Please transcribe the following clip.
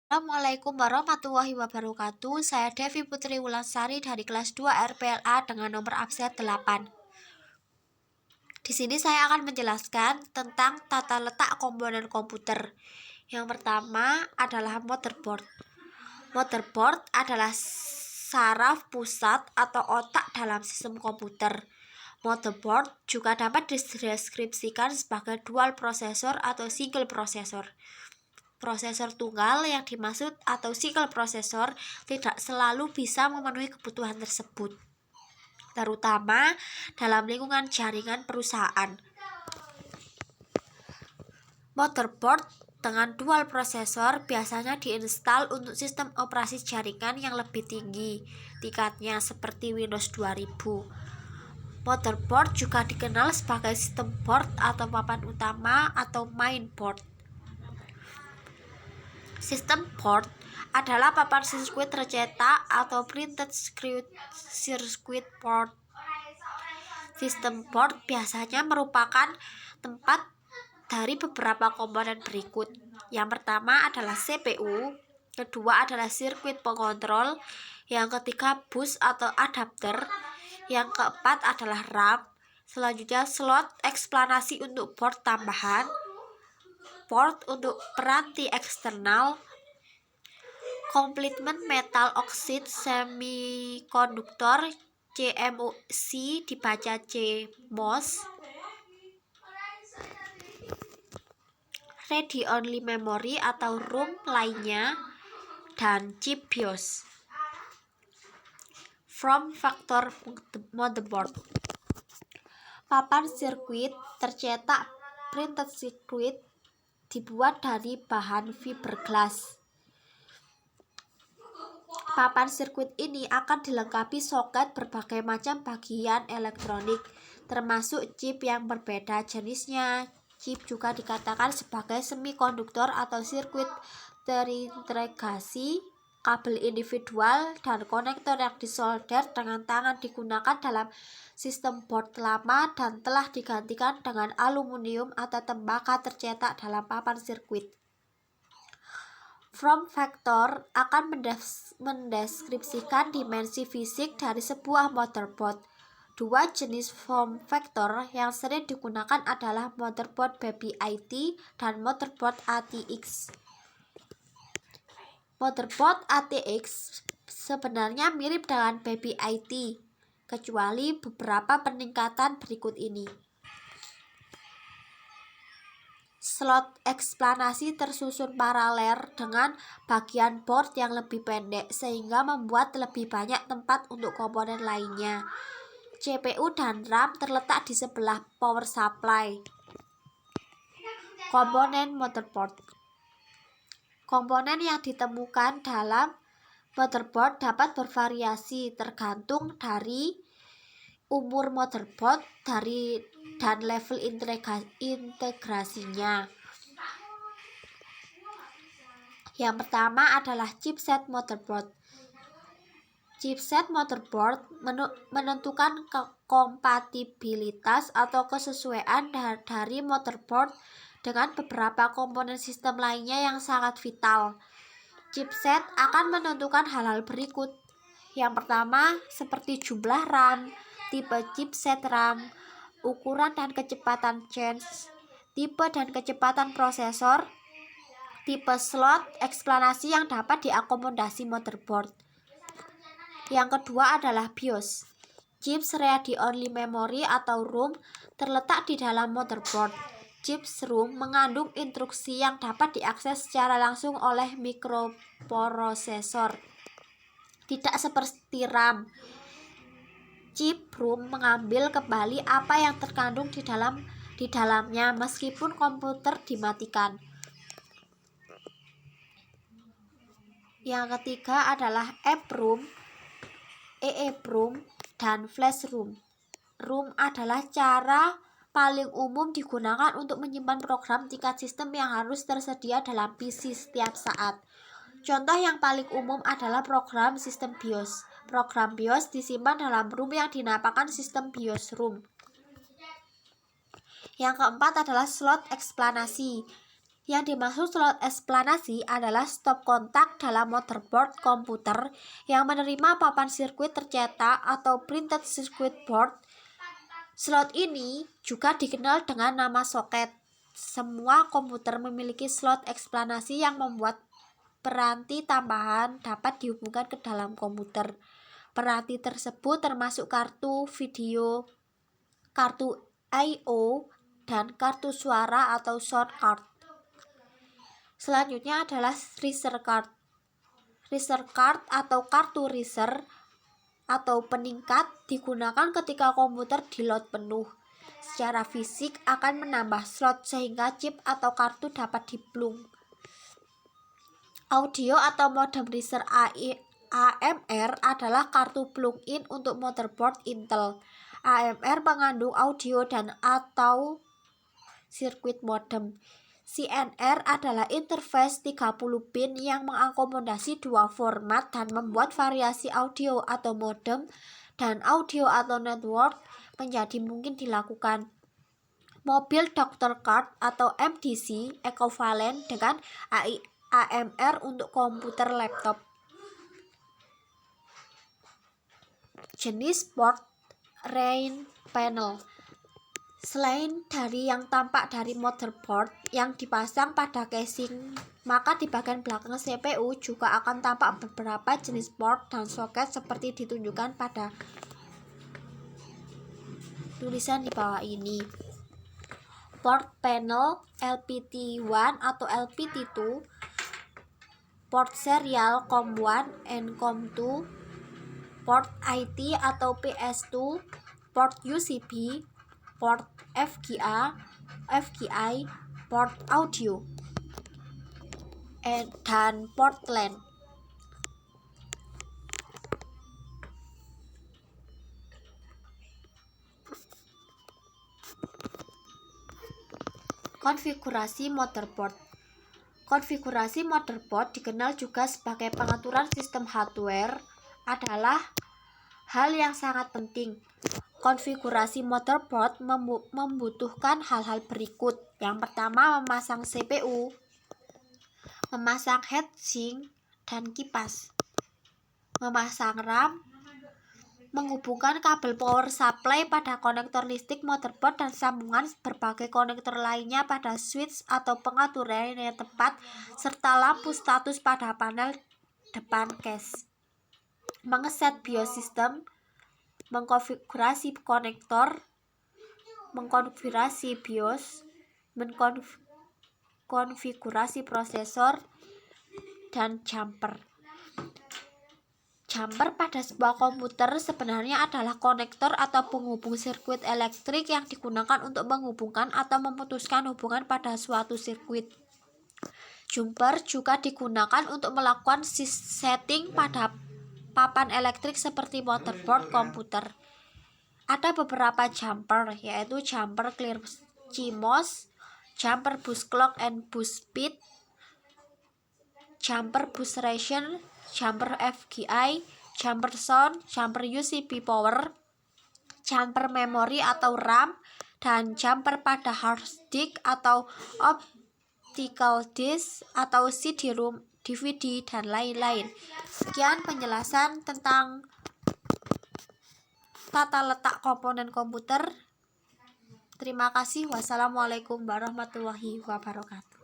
Assalamualaikum warahmatullahi wabarakatuh. Saya Devi Putri Wulansari dari kelas 2 RPLA dengan nomor absen 8. Di sini saya akan menjelaskan tentang tata letak komponen komputer. Yang pertama adalah motherboard. Motherboard adalah saraf pusat atau otak dalam sistem komputer. Motherboard juga dapat dideskripsikan sebagai dual prosesor atau single prosesor. Prosesor tunggal yang dimaksud atau single prosesor tidak selalu bisa memenuhi kebutuhan tersebut, terutama dalam lingkungan jaringan perusahaan. Motherboard dengan dual prosesor biasanya diinstal untuk sistem operasi jaringan yang lebih tinggi tingkatnya seperti Windows 2000. Motherboard juga dikenal sebagai sistem board atau papan utama atau mainboard. Sistem board adalah papan sirkuit tercetak atau printed circuit board. Sistem board biasanya merupakan tempat dari beberapa komponen berikut. Yang pertama adalah CPU, kedua adalah sirkuit pengontrol, yang ketiga bus atau adapter, yang keempat adalah RAM, selanjutnya slot eksplanasi untuk board tambahan, port untuk peranti eksternal, komplement metal oxide semikonduktor CMOS dibaca CMOS, read only memory atau ROM lainnya, dan chip BIOS. Form factor motherboard. Papan sirkuit tercetak printed circuit dibuat dari bahan fiberglass. Papan sirkuit ini akan dilengkapi soket berbagai macam bagian elektronik, termasuk chip yang berbeda jenisnya. Chip juga dikatakan sebagai semikonduktor atau sirkuit terintegrasi, kabel individual, dan konektor yang disolder dengan tangan digunakan dalam sistem board lama dan telah digantikan dengan aluminium atau tembaga tercetak dalam papan sirkuit. Form factor akan mendeskripsikan dimensi fisik dari sebuah motherboard. Dua jenis form factor yang sering digunakan adalah motherboard Baby IT dan motherboard ATX. Motherboard ATX sebenarnya mirip dengan Baby IT, kecuali beberapa peningkatan berikut ini. Slot eksplanasi tersusun paralel dengan bagian board yang lebih pendek sehingga membuat lebih banyak tempat untuk komponen lainnya. CPU dan RAM terletak di sebelah power supply. Komponen motherboard. Komponen yang ditemukan dalam motherboard dapat bervariasi tergantung dari umur motherboard dan level integrasinya. Yang pertama adalah chipset motherboard. Chipset motherboard menentukan kompatibilitas atau kesesuaian dari motherboard dengan beberapa komponen sistem lainnya yang sangat vital. Chipset akan menentukan hal-hal berikut. Yang pertama, seperti jumlah RAM, tipe chipset RAM, ukuran dan kecepatan change, tipe dan kecepatan prosesor, tipe slot eksplanasi yang dapat diakomodasi motherboard. Yang kedua adalah BIOS. Chips Read Only Memory atau ROM terletak di dalam motherboard. Chips ROM mengandung instruksi yang dapat diakses secara langsung oleh mikroprosesor. Tidak seperti RAM. Chip ROM mengambil kembali apa yang terkandung di dalamnya meskipun komputer dimatikan. Yang ketiga adalah EEPROM, EEPROM, dan Flash ROM. ROM adalah cara paling umum digunakan untuk menyimpan program tingkat sistem yang harus tersedia dalam PC setiap saat. Contoh yang paling umum adalah program sistem BIOS. Program BIOS disimpan dalam ROM yang dinamakan sistem BIOS ROM. Yang keempat adalah slot eksplanasi. Yang dimaksud slot eksplanasi adalah stop kontak dalam motherboard komputer yang menerima papan sirkuit tercetak atau printed circuit board. Slot ini juga dikenal dengan nama soket. Semua komputer memiliki slot eksplanasi yang membuat peranti tambahan dapat dihubungkan ke dalam komputer. Peranti tersebut termasuk kartu video, kartu I/O, dan kartu suara atau sound card. Selanjutnya adalah riser card. Riser card atau kartu riser atau peningkat digunakan ketika komputer di load penuh. Secara fisik akan menambah slot sehingga chip atau kartu dapat diplug. Audio atau modem riser AMR adalah kartu plug-in untuk motherboard Intel. AMR mengandung audio dan atau sirkuit modem. CNR adalah interface 30 pin yang mengakomodasi dua format dan membuat variasi audio atau modem dan audio atau network menjadi mungkin dilakukan. Mobile Doctor Card atau MDC ekivalen dengan AMR untuk komputer laptop. Jenis port rain panel. Selain dari yang tampak dari motherboard yang dipasang pada casing, maka di bagian belakang CPU juga akan tampak beberapa jenis port dan soket seperti ditunjukkan pada tulisan di bawah ini. Port panel LPT1 atau LPT2, port serial COM1 and COM2, port IT atau PS2, port USB, port FGA, port audio, dan port LAN. Konfigurasi motherboard. Konfigurasi motherboard dikenal juga sebagai pengaturan sistem hardware adalah hal yang sangat penting. Konfigurasi motherboard membutuhkan hal-hal berikut. Yang pertama, memasang CPU, memasang heatsink dan kipas, memasang RAM, menghubungkan kabel power supply pada konektor listrik motherboard dan sambungan berbagai konektor lainnya pada switch atau pengaturan yang tepat, serta lampu status pada panel depan case. Mengeset BIOS system, mengkonfigurasi konektor, mengkonfigurasi BIOS, mengkonfigurasi prosesor, dan jumper. Jumper pada sebuah komputer sebenarnya adalah konektor atau penghubung sirkuit elektrik yang digunakan untuk menghubungkan atau memutuskan hubungan pada suatu sirkuit. Jumper juga digunakan untuk melakukan setting pada papan elektrik seperti motherboard komputer. Ada beberapa jumper, yaitu jumper clear CMOS, jumper boost clock and boost speed, jumper boost ration, jumper FGA, jumper sound, jumper USB power, jumper memory atau RAM, dan jumper pada hard disk atau optical disk atau CD-ROM, DVD, dan lain-lain. Sekian penjelasan tentang tata letak komponen komputer. Terima kasih. Wassalamualaikum warahmatullahi wabarakatuh.